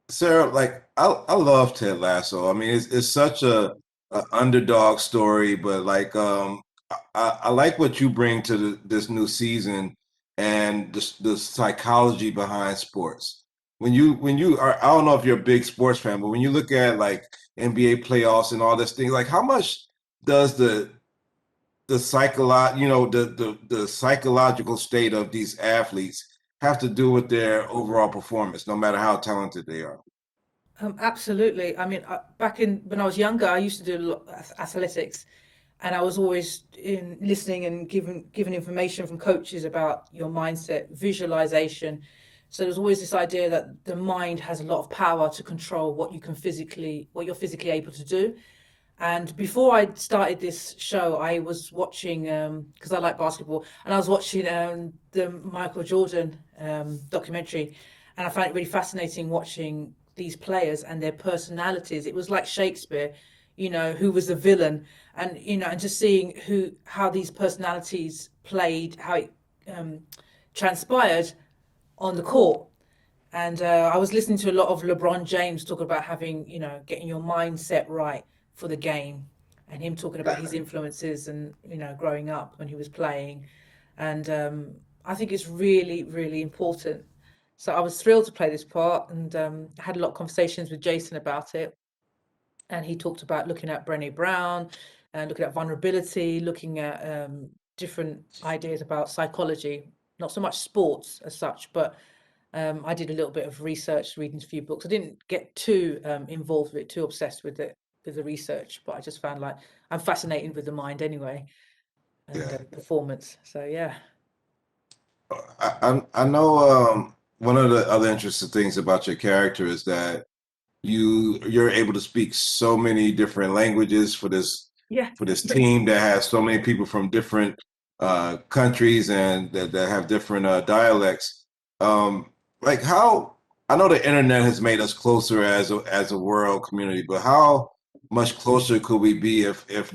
Sarah, like I love Ted Lasso. I mean, it's such a underdog story, but like I like what you bring to this new season and the psychology behind sports. When you are, I don't know if you're a big sports fan, but when you look at like NBA playoffs and all this thing, like how much does the the psychological state of these athletes have to do with their overall performance, no matter how talented they are? Absolutely. I mean, back in when I was younger, I used to do a lot of athletics, and I was always in listening and giving information from coaches about your mindset, visualization. So there's always this idea that the mind has a lot of power to control what you're physically able to do. And before I started this show, I was watching because I like basketball, and I was watching the Michael Jordan documentary, and I found it really fascinating watching these players and their personalities. It was like Shakespeare, who was the villain, and and just seeing who how these personalities played, how it transpired on the court. And I was listening to a lot of LeBron James talk about having, getting your mindset right for the game, and him talking about his influences and, growing up when he was playing. And I think it's really, really important. So I was thrilled to play this part, and had a lot of conversations with Jason about it. And he talked about looking at Brené Brown and looking at vulnerability, looking at different ideas about psychology, not so much sports as such, but I did a little bit of research, reading a few books. I didn't get too involved with it, too obsessed with it, with the research, but I just found like I'm fascinated with the mind anyway and Yeah. performance. So yeah. I know one of the other interesting things about your character is that you're able to speak so many different languages Yeah. for this team that has so many people from different countries and that have different dialects. Like how I know the internet has made us closer as a world community, but how much closer could we be if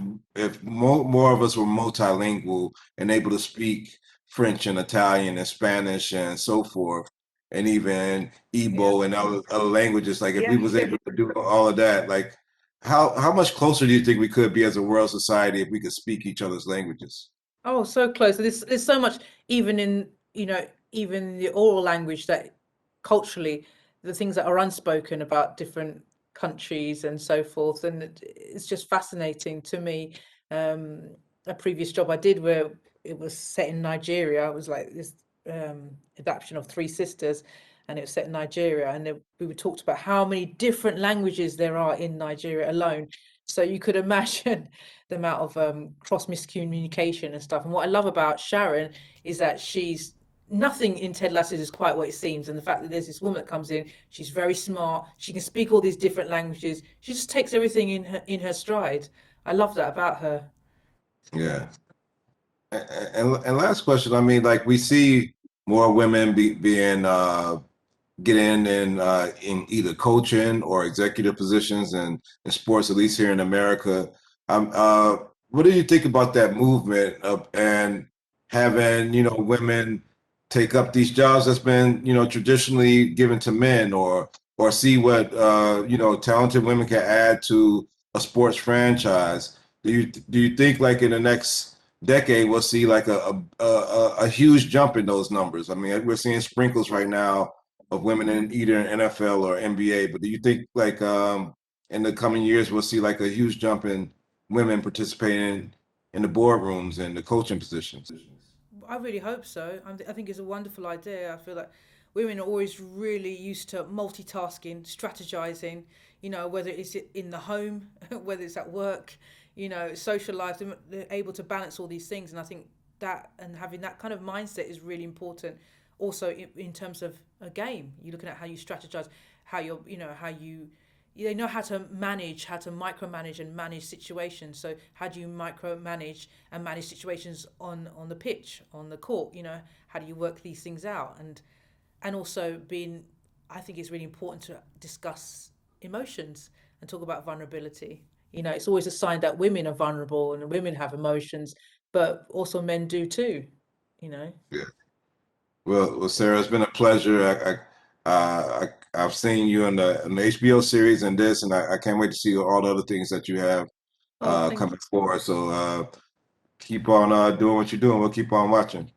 more of us were multilingual and able to speak French and Italian and Spanish and so forth, and even Yeah. Igbo and other languages. Like if we Yeah. was able to do all of that, like how much closer do you think we could be as a world society if we could speak each other's languages? Oh, so close. There's so much, even in, even the oral language, that culturally, the things that are unspoken about different countries and so forth. And it's just fascinating to me. Um, a previous job I did where it was set in Nigeria, it was like this adaptation of Three Sisters, and it was set in Nigeria. And we talked about how many different languages there are in Nigeria alone. So you could imagine the amount of cross miscommunication and stuff. And what I love about Sharon is that she's nothing in Ted Lasso is quite what it seems. And the fact that there's this woman that comes in, she's very smart. She can speak all these different languages. She just takes everything in her stride. I love that about her. Yeah. And last question, I mean, like we see more women being getting in either coaching or executive positions in sports, at least here in America. What do you think about that movement of and having, women take up these jobs that's been, traditionally given to men or see what talented women can add to a sports franchise? Do you think like in the next decade we'll see like a huge jump in those numbers? I mean, we're seeing sprinkles right now of women in either NFL or NBA. But do you think like in the coming years we'll see like a huge jump in women participating in the boardrooms and the coaching positions? I really hope so. I think it's a wonderful idea. I feel like women are always really used to multitasking, strategizing, whether it's in the home, whether it's at work, social life. They're able to balance all these things. And I think that and having that kind of mindset is really important. Also, in terms of a game, you're looking at how you strategize, how you're, how they know how to micromanage and manage situations. So how do you micromanage and manage situations on the pitch, on the court? How do you work these things out? And also being, I think it's really important to discuss emotions and talk about vulnerability. It's always a sign that women are vulnerable and women have emotions, but also men do too. you know Yeah. Well, Sarah, it's been a pleasure. I've seen you in the HBO series and this, and I can't wait to see all the other things that you have Oh, thank coming you. forward. So keep on doing what you're doing. We'll keep on watching.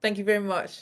Thank you very much.